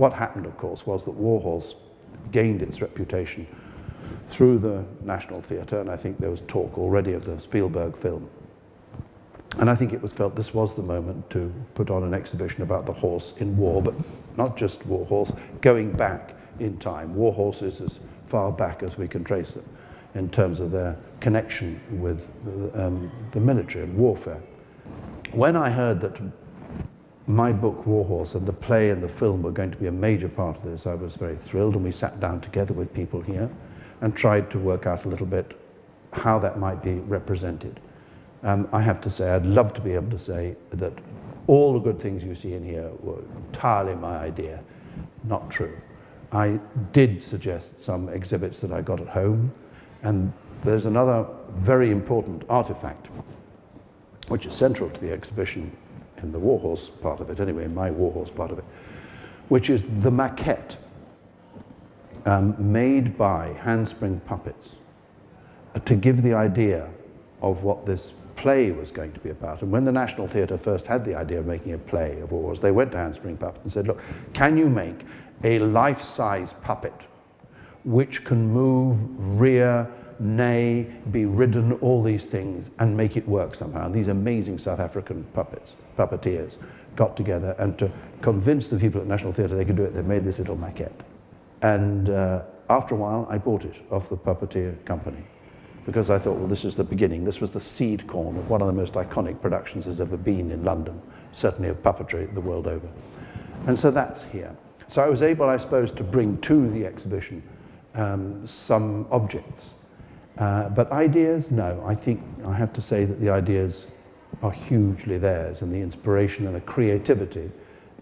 What happened, of course, was that Warhorse gained its reputation through the National Theatre, and I think there was talk already of the Spielberg film. And I think it was felt this was the moment to put on an exhibition about the horse in war, but not just Warhorse, going back in time. Warhorses as far back as we can trace them in terms of their connection with the military and warfare. When I heard that my book, Warhorse, and the play and the film were going to be a major part of this, I was very thrilled, and we sat down together with people here and tried to work out a little bit how that might be represented. I have to say, I'd love to be able to say that all the good things you see in here were entirely my idea. Not true. I did suggest some exhibits that I got at home, and there's another very important artifact, which is central to the exhibition in the Warhorse part of it, anyway, in my Warhorse part of it, which is the maquette made by handspring puppets to give the idea of what this play was going to be about. And when the National Theatre first had the idea of making a play of Warhorse, they went to handspring puppets and said, look, can you make a life-size puppet which can move, rear, neigh, be ridden, all these things, and make it work somehow? And these amazing South African puppeteers got together, and to convince the people at National Theatre they could do it, they made this little maquette. And after a while, I bought it off the puppeteer company, because I thought, well, this is the beginning. This was the seed corn of one of the most iconic productions there's ever been in London, certainly of puppetry the world over. And so that's here. So I was able, I suppose, to bring to the exhibition some objects. But ideas, no. I think I have to say that the ideas are hugely theirs, and the inspiration and the creativity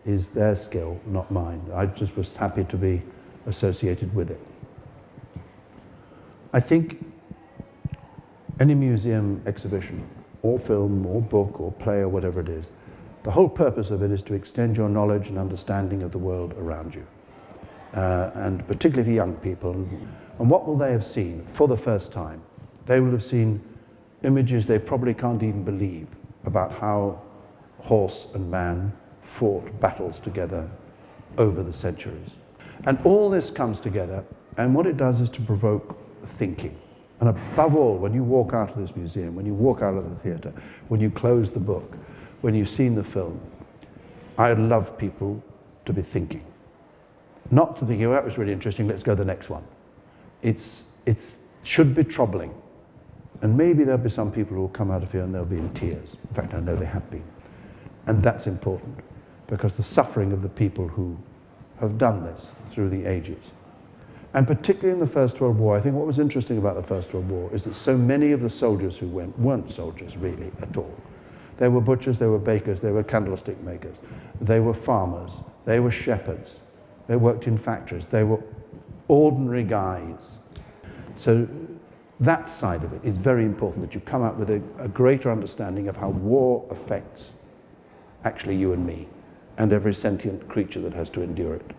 is their skill, not mine. I just was happy to be associated with it. I think any museum exhibition, or film, or book, or play, or whatever it is, the whole purpose of it is to extend your knowledge and understanding of the world around you, and particularly for young people. And what will they have seen for the first time? They will have seen images they probably can't even believe about how horse and man fought battles together over the centuries. And all this comes together, and what it does is to provoke thinking. And above all, when you walk out of this museum, when you walk out of the theatre, when you close the book, when you've seen the film, I love people to be thinking. Not to think, oh, that was really interesting, let's go to the next one. It should be troubling. And maybe there'll be some people who will come out of here and they'll be in tears. In fact, I know they have been. And that's important, because the suffering of the people who have done this through the ages. And particularly in the First World War, I think what was interesting about the First World War is that so many of the soldiers who went weren't soldiers really at all. They were butchers, they were bakers, they were candlestick makers, they were farmers, they were shepherds, they worked in factories, they were ordinary guys. So that side of it is very important, that you come out with a greater understanding of how war affects actually you and me, and every sentient creature that has to endure it.